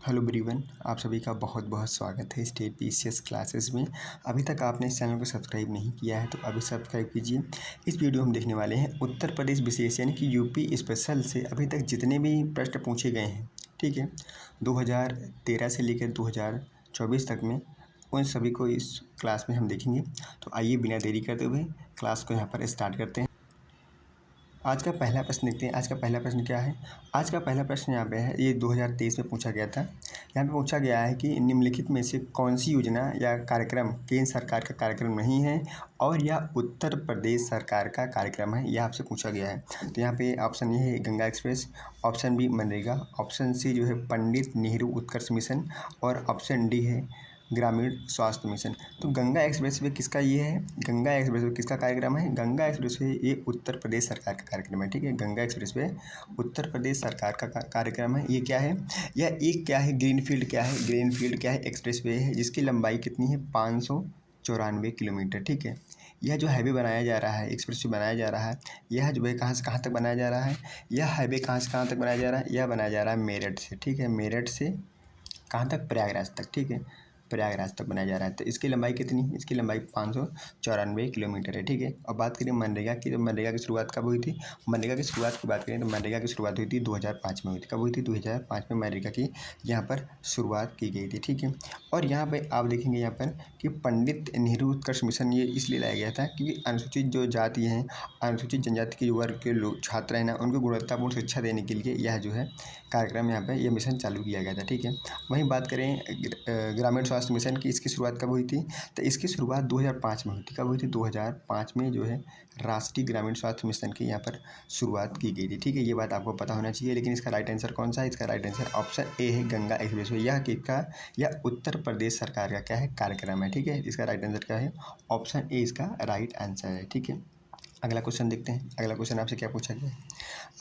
Hello everyone, आप सभी का बहुत बहुत स्वागत है स्टेट पीसीएस क्लासेस में। अभी तक आपने इस चैनल को सब्सक्राइब नहीं किया है तो अभी सब्सक्राइब कीजिए। इस वीडियो हम देखने वाले हैं उत्तर प्रदेश विशेष यानी कि यूपी स्पेशल से अभी तक जितने भी प्रश्न पूछे गए हैं, ठीक है, 2013 से लेकर 2024 तक में, उन सभी को इस क्लास में हम देखेंगे। तो आइए बिना देरी करते हुए क्लास को यहाँ पर स्टार्ट करते हैं। आज का पहला प्रश्न देखते हैं। आज का पहला प्रश्न क्या है। आज का पहला प्रश्न यहाँ पे है, ये 2023 में पूछा गया था। यहाँ पे पूछा गया है कि निम्नलिखित में से कौन सी योजना या कार्यक्रम केंद्र सरकार का कार्यक्रम नहीं है और यह उत्तर प्रदेश सरकार का कार्यक्रम है, यह आपसे पूछा गया है। तो यहाँ पे ऑप्शन ए है Ganga express, option B MNREGA, option C जो है पंडित नेहरू उत्कर्ष मिशन और ऑप्शन डी है ग्रामीण स्वास्थ्य मिशन। तो गंगा एक्सप्रेसवे किसका ये है, गंगा एक्सप्रेसवे किसका कार्यक्रम है। गंगा एक्सप्रेसवे ये उत्तर प्रदेश सरकार का कार्यक्रम है, ठीक है। गंगा एक्सप्रेसवे उत्तर प्रदेश सरकार का कार्यक्रम है। ये क्या है, यह एक क्या है, ग्रीनफील्ड क्या है, ग्रीनफील्ड क्या है, एक्सप्रेसवे है जिसकी लंबाई कितनी है 594 किलोमीटर, ठीक है। यह जो हाईवे बनाया जा रहा है, एक्सप्रेसवे बनाया जा रहा है, यह जो है कहाँ से कहाँ तक बनाया जा रहा है, यह हाईवे कहाँ से कहाँ तक बनाया जा रहा है, यह बनाया जा रहा है मेरठ से, ठीक है। मेरठ से कहाँ तक, प्रयागराज तक, ठीक है, प्रयागराज तक बनाया जा रहा है। तो इसकी लंबाई कितनी है, इसकी लंबाई 594 किलोमीटर है, ठीक है। अब बात करें मनरेगा की, तो मनरेगा की शुरुआत कब हुई थी। मनरेगा की शुरुआत की बात करें तो मनरेगा की शुरुआत हुई थी 2005 में हुई थी। कब हुई थी, 2005 में मनरेगा की यहाँ पर शुरुआत की गई थी, ठीक है। और यहाँ पर आप देखेंगे यहाँ पर कि पंडित नेहरू उत्कर्ष मिशन ये इसलिए लाया गया था क्योंकि अनुसूचित जो जाति हैं, अनुसूचित जनजाति के वर्ग के लोग छात्र हैं ना, उनको गुणवत्तापूर्ण शिक्षा देने के लिए यह जो है कार्यक्रम यहाँ पर यह मिशन चालू किया गया था, ठीक है। वहीं बात करें ग्रामीण स्वास्थ्य मिशन की, इसकी शुरुआत कब हुई थी, तो इसकी शुरुआत 2005 में हुई थी। कब हुई थी, 2005 में जो है राष्ट्रीय ग्रामीण स्वास्थ्य मिशन की यहाँ पर शुरुआत की गई थी, ठीक है। ये बात आपको पता होना चाहिए। लेकिन इसका राइट आंसर कौन सा है, इसका राइट आंसर ऑप्शन ए है गंगा एक्सप्रेसवे। यह किसका, यह उत्तर प्रदेश सरकार का क्या है, कार्यक्रम है, ठीक है। इसका राइट आंसर क्या है, ऑप्शन ए इसका राइट आंसर है, ठीक है। अगला क्वेश्चन देखते हैं। अगला क्वेश्चन आपसे क्या पूछा गया है।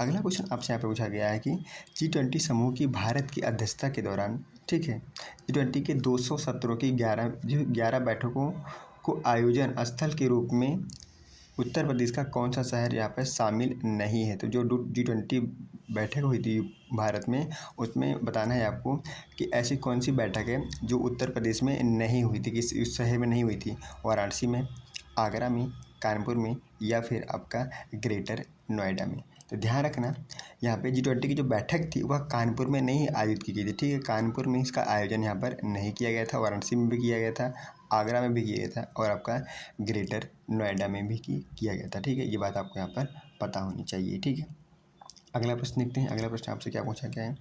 अगला क्वेश्चन आपसे यहाँ पे पूछा गया है कि G20 समूह की भारत की अध्यक्षता के दौरान, ठीक है, G20 के 200 सत्रों की 11 बैठकों को आयोजन स्थल के रूप में उत्तर प्रदेश का कौन सा शहर यहाँ पर शामिल नहीं है। तो जो G20 बैठक हुई थी भारत में, उसमें बताना है आपको कि ऐसी कौन सी बैठक है जो उत्तर प्रदेश में नहीं हुई थी, किस उस शहर में नहीं हुई थी। वाराणसी में, आगरा में, कानपुर में या फिर आपका ग्रेटर नोएडा में। तो ध्यान रखना, यहाँ पे G20 की जो बैठक थी वह कानपुर में नहीं आयोजित की गई थी, ठीक है। कानपुर में इसका आयोजन यहाँ पर नहीं किया गया था, वाराणसी में भी किया गया था, आगरा में भी किया गया था और आपका ग्रेटर नोएडा में भी किया गया था, ठीक है। ये बात आपको यहाँ पर पता होनी चाहिए, ठीक है। अगला प्रश्न देखते हैं। अगला प्रश्न आपसे क्या पूछा गया है।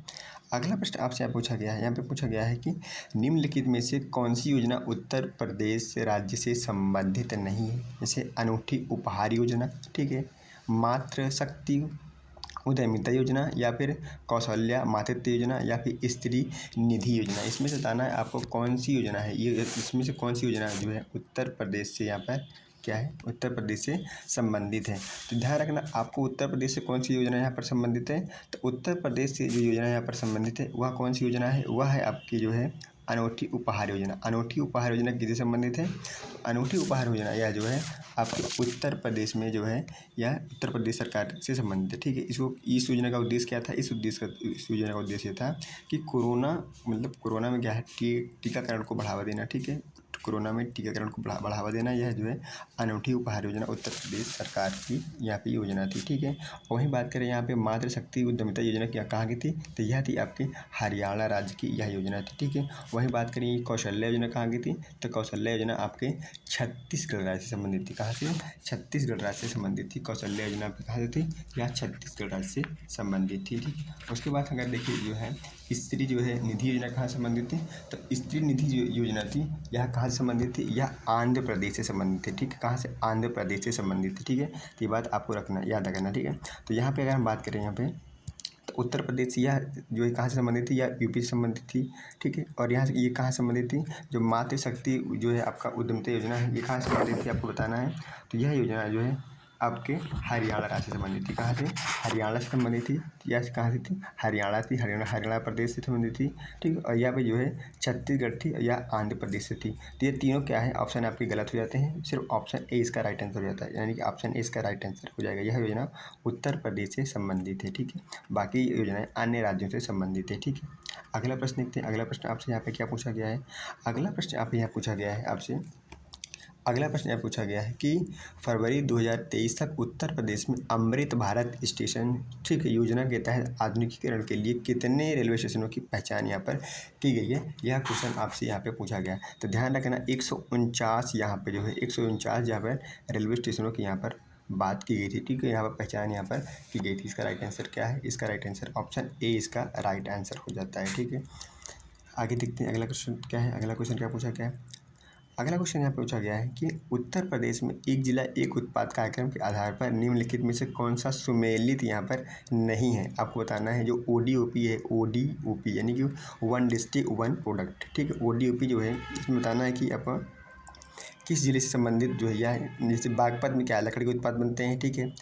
अगला प्रश्न आपसे यहाँ पूछा गया है, यहाँ पे पूछा गया है कि निम्नलिखित में से कौन सी योजना उत्तर प्रदेश राज्य से संबंधित नहीं है। जैसे अनूठी उपहार योजना, ठीक है, मातृ शक्ति उद्यमिता योजना या फिर कौशल्या मातृत्व योजना या फिर स्त्री निधि योजना। इसमें से बताना है आपको कौन सी योजना है, ये इसमें से कौन सी योजना जो है उत्तर प्रदेश से यहाँ पर क्या है, उत्तर प्रदेश से संबंधित है। तो ध्यान रखना, आपको उत्तर प्रदेश से कौन सी योजना यहाँ पर संबंधित है। तो उत्तर प्रदेश से जो योजना यहाँ पर संबंधित है वह कौन सी योजना है, वह है आपकी जो है अनूठी उपहार योजना। अनूठी उपहार योजना किससे संबंधित है, अनूठी उपहार योजना यह जो है आपके उत्तर प्रदेश में जो है यह उत्तर प्रदेश सरकार से संबंधित है, ठीक है। इस योजना का उद्देश्य क्या था, इस योजना का उद्देश्य था कि कोरोना में क्या है, टीकाकरण को बढ़ावा देना, ठीक है। कोरोना में टीकाकरण को बढ़ावा देना, यह जो है अनूठी उपहार योजना उत्तर प्रदेश सरकार की यहाँ पे योजना थी, ठीक है। वहीं बात करें यहाँ पे मातृ शक्ति उद्यमिता योजना क्या कहाँ की थी, तो यह थी आपके हरियाणा राज्य की यह योजना थी, ठीक है। वहीं बात करें कौशल्या योजना कहाँ की थी, तो कौशल्या योजना आपके छत्तीसगढ़ राज्य से संबंधित थी। कहाँ से, छत्तीसगढ़ राज्य से संबंधित थी। कौशल्या योजना कहाँ से थी, यह छत्तीसगढ़ राज्य से संबंधित थी, ठीक। उसके बाद अगर देखिए जो है स्त्री जो है निधि योजना कहाँ संबंधित थी, तो स्त्री निधि जो योजना थी यह कहाँ से संबंधित थी, यह आंध्र प्रदेश से संबंधित थी, ठीक है। कहाँ से, आंध्र प्रदेश से संबंधित थी, ठीक है। तो ये बात आपको रखना, याद रखना, ठीक है। तो यहाँ पे अगर हम बात करें यहाँ पे तो उत्तर प्रदेश से यह जो है कहाँ से संबंधित थी, यह यूपी से संबंधित थी, ठीक है। और यहाँ से ये कहाँ संबंधित थी, जो मातृ शक्ति जो है आपका उद्यमिता योजना है ये कहाँ से संबंधित थी आपको बताना है। तो यह योजना जो है आपके हरियाणा राज्य से संबंधित थी। कहाँ से, हरियाणा से संबंधित थी। या कहाँ से थी, हरियाणा थी, हरियाणा प्रदेश से संबंधित थी, ठीक है। और यहाँ पे जो है छत्तीसगढ़ थी या आंध्र प्रदेश से थी। तो ये तीनों क्या है, ऑप्शन आपके गलत हो जाते हैं, सिर्फ ऑप्शन ए इसका राइट आंसर हो जाता है, यानी कि ऑप्शन ए इसका राइट आंसर हो जाएगा। यह योजना उत्तर प्रदेश से संबंधित है, ठीक है। बाकी योजनाएं अन्य राज्यों से संबंधित है, ठीक है। अगला प्रश्न देखते हैं। अगला प्रश्न आपसे यहाँ पे क्या पूछा गया है। अगला प्रश्न आप यहाँ पूछा गया है आपसे। अगला प्रश्न यह पूछा गया है कि फरवरी 2023 तक उत्तर प्रदेश में अमृत भारत स्टेशन ठीक है योजना के तहत आधुनिकीकरण के लिए कितने रेलवे स्टेशनों की पहचान यहाँ पर की गई है। यह क्वेश्चन आपसे यहाँ पे पूछा गया है। तो ध्यान रखना 149 यहाँ पे जो है 149 यहाँ पर रेलवे स्टेशनों की यहाँ पर बात की गई थी। ठीक है, यहाँ पर पहचान यहाँ पर की गई थी। इसका राइट आंसर क्या है। इसका राइट आंसर ऑप्शन ए इसका राइट आंसर हो जाता है। ठीक है, आगे देखते हैं अगला क्वेश्चन क्या है। अगला क्वेश्चन क्या पूछा गया है। अगला क्वेश्चन यहाँ पूछा गया है कि उत्तर प्रदेश में एक जिला एक उत्पाद कार्यक्रम के आधार पर निम्नलिखित में से कौन सा सुमेलित यहाँ पर नहीं है। आपको बताना है जो ODOP है, ODOP यानी कि वन डिस्ट्रिक्ट वन प्रोडक्ट। ठीक है, ODOP जो है इसमें बताना है कि आप किस जिले से संबंधित जो है यह, जैसे बागपत में क्या लकड़ी के उत्पाद बनते हैं। ठीक है,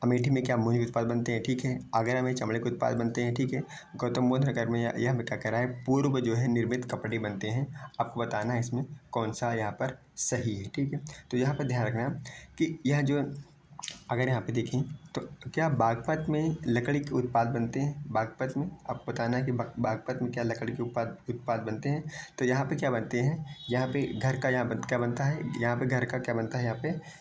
अमेठी में क्या मूंज के उत्पाद बनते हैं। ठीक है, आगरा में चमड़े के उत्पाद बनते हैं। ठीक है, गौतम बुद्ध नगर में यह क्या कह रहा है पूर्व जो है निर्मित कपड़े बनते हैं। आपको बताना है इसमें कौन सा यहाँ पर सही है। ठीक है, तो यहाँ पर ध्यान रखना कि यह जो अगर यहाँ पे देखें तो क्या बागपत में लकड़ी के उत्पाद बनते हैं। बागपत में आपको बताना है कि बागपत में क्या लकड़ी के उत्पाद बनते हैं। तो यहाँ पे क्या बनते हैं, यहाँ पे घर का क्या बनता है, यहाँ पे घर का क्या बनता है,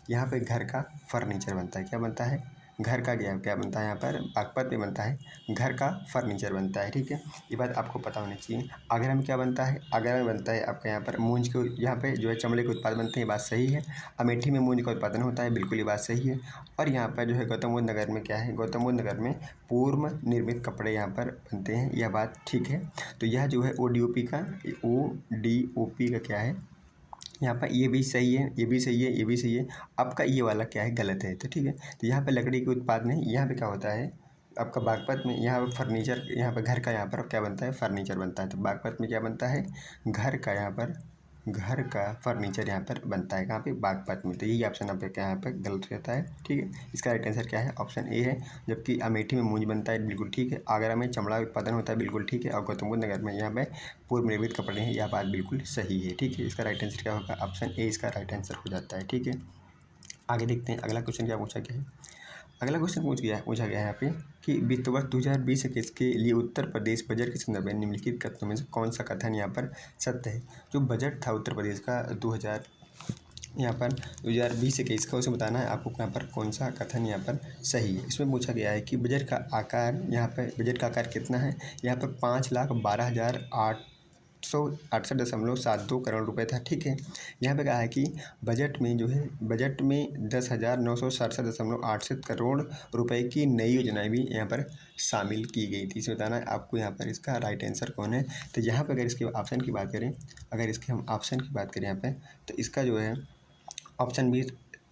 यहाँ पे घर का फर्नीचर बनता है। क्या बनता है, घर का क्या बनता है, यहाँ पर बागपत में बनता है घर का फर्नीचर बनता है। ठीक है, ये बात आपको पता होनी चाहिए। आगरा में क्या बनता है, आगरा में बनता है आपका यहाँ पर मूंज के, यहाँ पे जो है चमड़े के उत्पाद बनते हैं, बात सही है। अमेठी में मूंज का उत्पादन होता है, बिल्कुल ये बात सही है। और यहाँ पर जो है गौतम बुद्ध नगर में क्या है, गौतम बुद्ध नगर में पूर्व निर्मित कपड़े यहाँ पर बनते हैं, यह बात ठीक है। तो यह जो है ODOP का क्या है यहाँ पर, ये भी सही है, ये भी सही है, ये भी सही है। आपका ये वाला क्या है गलत है। तो ठीक है, तो यहाँ पे लकड़ी के उत्पाद नहीं, यहाँ पे क्या होता है आपका बागपत में, यहाँ पर फर्नीचर, यहाँ पर घर का यहाँ पर क्या बनता है फर्नीचर बनता है। तो बागपत में क्या बनता है घर का, यहाँ पर घर का फर्नीचर यहाँ पर बनता है, कहाँ पे बागपत में। तो यही ऑप्शन आप क्या यहाँ पर गलत रहता है। ठीक है, इसका राइट आंसर क्या है, ऑप्शन ए है। जबकि अमेठी में मूंज बनता है, बिल्कुल ठीक है। आगरा में चमड़ा उत्पादन होता है, बिल्कुल ठीक है। और गौतम बुद्ध नगर में यहाँ पे पूर्व निर्मित कपड़े हैं, यह बात बिल्कुल सही है। ठीक है, इसका राइट आंसर क्या होगा, ऑप्शन ए इसका राइट आंसर हो जाता है। ठीक है, आगे देखते हैं अगला क्वेश्चन क्या पूछा गया है। अगला क्वेश्चन पूछा गया है यहाँ पे कि वित्त वर्ष 2020-21 के लिए उत्तर प्रदेश बजट के संदर्भ में निम्नलिखित कथनों में से कौन सा कथन यहाँ पर सत्य है। जो बजट था उत्तर प्रदेश का 2020-21 का, उसे बताना है आपको यहाँ पर कौन सा कथन यहाँ पर सही है। इसमें पूछा गया है कि बजट का आकार, यहाँ पर बजट का आकार कितना है। यहाँ पर 5,12,868.72 करोड़ रुपए था। ठीक है, यहाँ पे कहा है कि बजट में जो है, बजट में 10,967.87 करोड़ रुपए की नई योजनाएं भी यहाँ पर शामिल की गई थी। इसे बताना है आपको यहाँ पर इसका राइट आंसर कौन है। तो यहाँ पर अगर इसके ऑप्शन की बात करें, अगर इसके हम ऑप्शन की बात करें यहाँ पे, तो इसका जो है ऑप्शन बी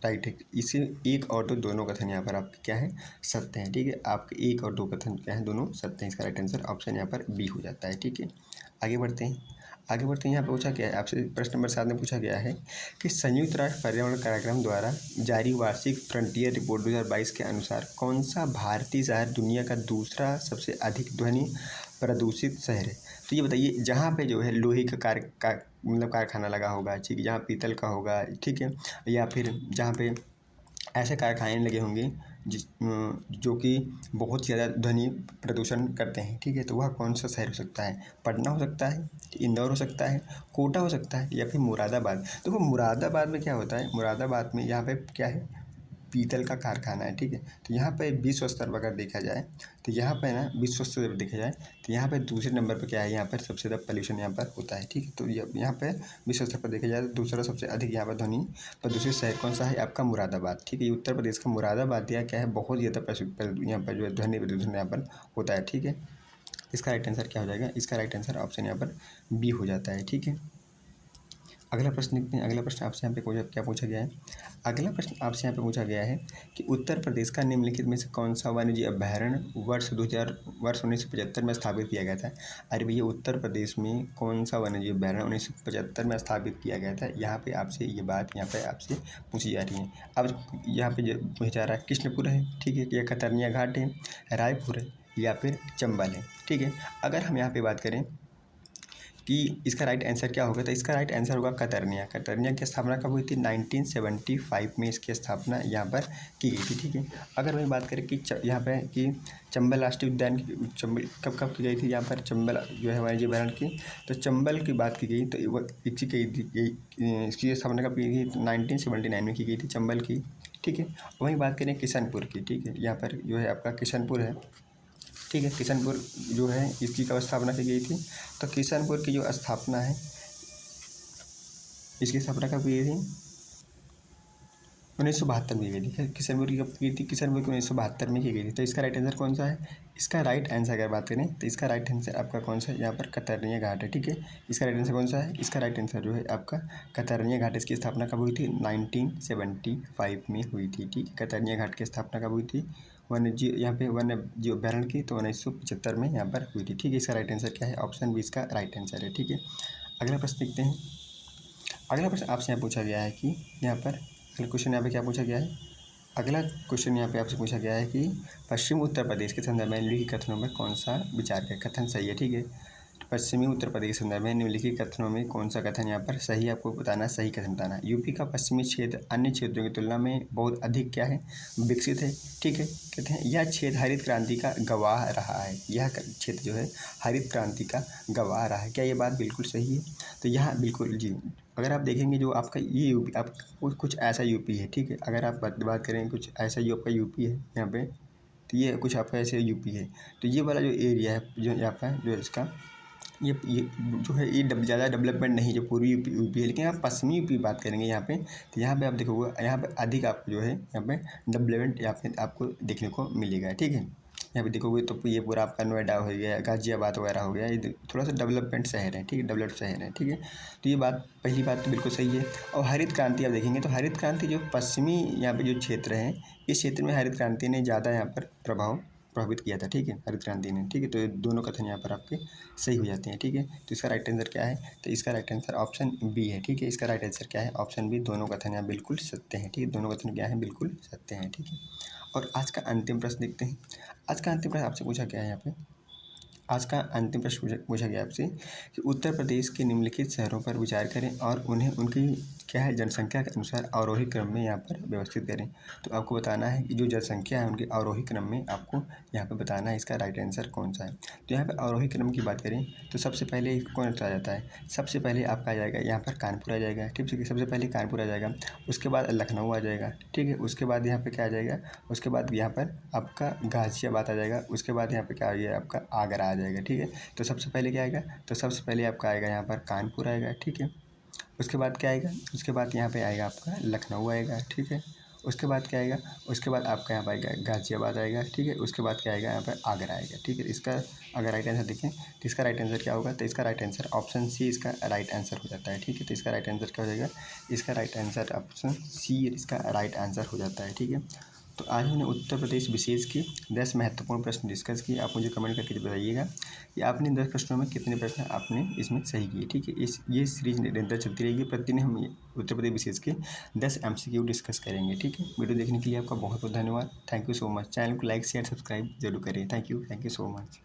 राइट है। इसे एक और दो दोनों कथन यहाँ पर आपके क्या है सत्य हैं। ठीक है, आपके एक और दो कथन क्या है, दोनों सत्य हैं। इसका राइट आंसर ऑप्शन यहाँ पर बी हो जाता है। ठीक है, आगे बढ़ते हैं। यहाँ पर पूछा गया है आपसे, प्रश्न नंबर 7 में पूछा गया है कि संयुक्त राष्ट्र पर्यावरण कार्यक्रम द्वारा जारी वार्षिक फ्रंटियर रिपोर्ट 2022 के अनुसार कौन सा भारतीय शहर दुनिया का दूसरा सबसे अधिक ध्वनि प्रदूषित शहर है। तो ये बताइए, जहाँ पे जो है लोहे का मतलब कारखाना लगा होगा, ठीक है, जहाँ पीतल का होगा, ठीक है, या फिर जहाँ पे ऐसे कारखाने लगे होंगे जो कि बहुत ज़्यादा ध्वनि प्रदूषण करते हैं। ठीक है, तो वह कौन सा शहर हो सकता है। पटना हो सकता है, इंदौर हो सकता है, कोटा हो सकता है, या फिर मुरादाबाद। तो वो मुरादाबाद में क्या होता है, मुरादाबाद में यहाँ पे क्या है पीतल का कारखाना है। ठीक है, तो यहाँ पे विश्व स्तर पर अगर देखा जाए, तो यहाँ पे ना विश्व स्तर पर देखा जाए तो यहाँ पे दूसरे नंबर पर क्या है, यहाँ पर सबसे ज़्यादा पोल्यूशन यहाँ पर होता है। ठीक है, तो यहाँ पे विश्व स्तर पर देखा जाए तो दूसरा सबसे अधिक यहाँ पर ध्वनि प्रदूषित शहर कौन सा है, आपका मुरादाबाद। ठीक है, ये उत्तर प्रदेश का मुरादाबाद या क्या है बहुत ज़्यादा यहाँ पर जो है ध्वनि प्रदूषण यहाँ पर होता है। ठीक है, इसका राइट आंसर क्या हो जाएगा, इसका राइट आंसर ऑप्शन यहाँ पर बी हो जाता है। ठीक है, अगला प्रश्न देखते हैं। अगला प्रश्न आपसे यहाँ पे क्या पूछा गया है। अगला प्रश्न आपसे यहाँ पे पूछा गया है कि उत्तर प्रदेश का निम्नलिखित में से कौन सा वन्यजीव अभयारण्य वर्ष 1975 में स्थापित किया गया था। अरे भैया, उत्तर प्रदेश में कौन सा वन्यजीव अभयारण्य 1975 में स्थापित किया गया था, यहाँ पे आपसे ये बात यहाँ पे आपसे पूछी जा रही है। अब यहाँ पे जो पूछा जा रहा है कृष्णपुर है, ठीक है, या कतरनिया घाट है, रायपुर है, या फिर चंबल है। ठीक है, अगर हम यहाँ पे बात करें कि इसका राइट आंसर क्या होगा, तो इसका राइट आंसर होगा कतरनिया। कतरनिया की स्थापना कब हुई थी, 1975 में इसकी स्थापना यहाँ पर की गई थी। ठीक है, अगर वही बात करें कि यहाँ पर कि चंबल राष्ट्रीय उद्यान की चंबल कब की गई थी, यहाँ पर चंबल जो है वाणिज्य अभ्यारण्य की, तो चंबल की बात की गई तो वो इसकी स्थापना कब की गई थी, 1979 में की गई थी चंबल की। ठीक है, वहीं बात करें किशनपुर की। ठीक है, यहाँ पर जो है आपका किशनपुर है। ठीक है, किशनपुर जो है इसकी कब स्थापना की गई थी, तो किशनपुर की जो स्थापना है इसकी स्थापना कब की गई थी, 1972 में की गई थी। किशनपुर की कब की गई थी, किशनपुर की 1972 में की गई थी। तो इसका राइट आंसर कौन सा है, इसका राइट आंसर अगर बात करें तो इसका राइट आंसर आपका कौन सा है, यहाँ पर कतरनिया घाट है। ठीक है, इसका राइट आंसर कौन सा है, इसका राइट आंसर जो है आपका कतरनिया घाट। इसकी स्थापना कब हुई थी, 1975 में हुई थी। ठीक है, कतरनिया घाट की स्थापना कब हुई थी, यहाँ पे वन्य जीव अभ्यारण्य की, तो 1975 में यहाँ पर हुई थी। ठीक है, इसका राइट आंसर क्या है, ऑप्शन बी इसका राइट आंसर है। ठीक है, अगला प्रश्न देखते हैं। अगला प्रश्न आपसे यहाँ पूछा गया है कि यहाँ पर अगला क्वेश्चन यहाँ पे क्या पूछा गया है, अगला क्वेश्चन यहाँ पे आपसे पूछा गया है कि पश्चिमी उत्तर प्रदेश के संदर्भ में निम्नलिखित कथनों में कौन सा विचार है, कथन सही है। ठीक है, पश्चिमी उत्तर प्रदेश के संदर्भ में निम्नलिखित कथनों में कौन सा कथन यहाँ पर सही है, आपको बताना, सही कथन बताना। यूपी का पश्चिमी क्षेत्र अन्य क्षेत्रों की तुलना में बहुत अधिक क्या है, विकसित है। ठीक है, कहते हैं यह क्षेत्र हरित क्रांति का गवाह रहा है, यह क्षेत्र जो है हरित क्रांति का गवाह रहा है। क्या ये बात बिल्कुल सही है, तो यहाँ बिल्कुल जी। अगर आप देखेंगे जो आपका ये यूपी आप कुछ ऐसा यूपी है। ठीक है, अगर आप बात करें कुछ ऐसा जो आपका यूपी है यहाँ पे, तो ये कुछ आपका ऐसे यूपी है, तो ये वाला जो एरिया है जो यहाँ पर जो इसका ये जो है ये ज़्यादा डेवलपमेंट नहीं जो पूर्वी यूपी है, लेकिन आप पश्चिमी यूपी की बात करेंगे यहाँ पे, तो यहाँ पे आप देखोगे यहाँ पे अधिक आपको जो है यहाँ पे डेवलपमेंट यहाँ पे आपको देखने को मिलेगा। ठीक है, यहाँ पे देखोगे तो ये पूरा आपका नोएडा हो गया, गाजियाबाद वगैरह हो गया, ये थोड़ा सा डेवलपमेंट शहर है। ठीक है, डेवलप्ड शहर है। ठीक है, तो ये बात पहली बात तो बिल्कुल सही है। और हरित क्रांति आप देखेंगे तो हरित क्रांति जो पश्चिमी यहाँ पे जो क्षेत्र है, इस क्षेत्र में हरित क्रांति ने ज़्यादा यहाँ पर प्रभावित किया था। ठीक है, हरित क्रांति ने। ठीक है, तो ये दोनों कथन यहाँ पर आपके सही हो जाते हैं। ठीक है, तो इसका राइट आंसर क्या है, तो इसका राइट आंसर ऑप्शन बी है। ठीक है, इसका राइट आंसर क्या है, ऑप्शन बी, दोनों कथन यहाँ बिल्कुल सत्य हैं। ठीक है, दोनों कथन क्या है, बिल्कुल सत्य हैं। ठीक है, और आज का अंतिम प्रश्न देखते हैं। आज का अंतिम प्रश्न आपसे पूछा गया है यहाँ पे, आज का अंतिम प्रश्न पूछा गया आपसे कि उत्तर प्रदेश के निम्नलिखित शहरों पर विचार करें और उन्हें उनकी क्या है जनसंख्या के अनुसार अवरोही क्रम में यहाँ पर व्यवस्थित करें। तो आपको बताना है कि जो जनसंख्या है उनके अवरोही क्रम में आपको यहाँ पर बताना है इसका राइट आंसर कौन सा है। तो यहाँ पर अवरोही क्रम की बात करें तो सबसे पहले कौन आ जाता है, सबसे पहले आपका आ जाएगा यहाँ पर कानपुर आ जाएगा। ठीक है, सबसे पहले कानपुर आ जाएगा, उसके बाद लखनऊ आ जाएगा। ठीक है, उसके बाद यहाँ पर क्या आ जाएगा, उसके बाद यहाँ पर आपका गाजियाबाद आ जाएगा, उसके बाद यहाँ पर क्या आ गया आपका आगरा आ जाएगा। ठीक है, तो सबसे पहले क्या आएगा, तो सबसे पहले आपका आएगा यहाँ पर कानपुर आएगा। ठीक है, उसके बाद क्या आएगा, उसके बाद यहाँ पे आएगा आपका लखनऊ आएगा। ठीक है, उसके बाद क्या आएगा, उसके बाद आपका यहाँ पर आएगा गाजियाबाद आएगा। ठीक है, उसके बाद क्या आएगा यहाँ पर आगरा आएगा। ठीक है, इसका अगर राइट आंसर देखें तो इसका राइट आंसर क्या होगा, तो इसका राइट आंसर ऑप्शन सी इसका राइट आंसर हो जाता है। ठीक है, तो इसका राइट आंसर क्या हो जाएगा, इसका राइट आंसर ऑप्शन सी इसका राइट आंसर हो जाता है। ठीक है, तो आज हमने उत्तर प्रदेश विशेष के 10 महत्वपूर्ण प्रश्न डिस्कस किए। आप मुझे कमेंट करके बताइएगा कि आपने 10 प्रश्नों में कितने प्रश्न आपने इसमें सही किए। ठीक है, ये सीरीज निरंतर चलती रहेगी, प्रतिदिन हम उत्तर प्रदेश विशेष के 10 MCQ डिस्कस करेंगे। ठीक है, वीडियो देखने के लिए आपका बहुत बहुत धन्यवाद। Thank you so much. Channel को लाइक शेयर सब्सक्राइब जरूर करें। Thank you so much.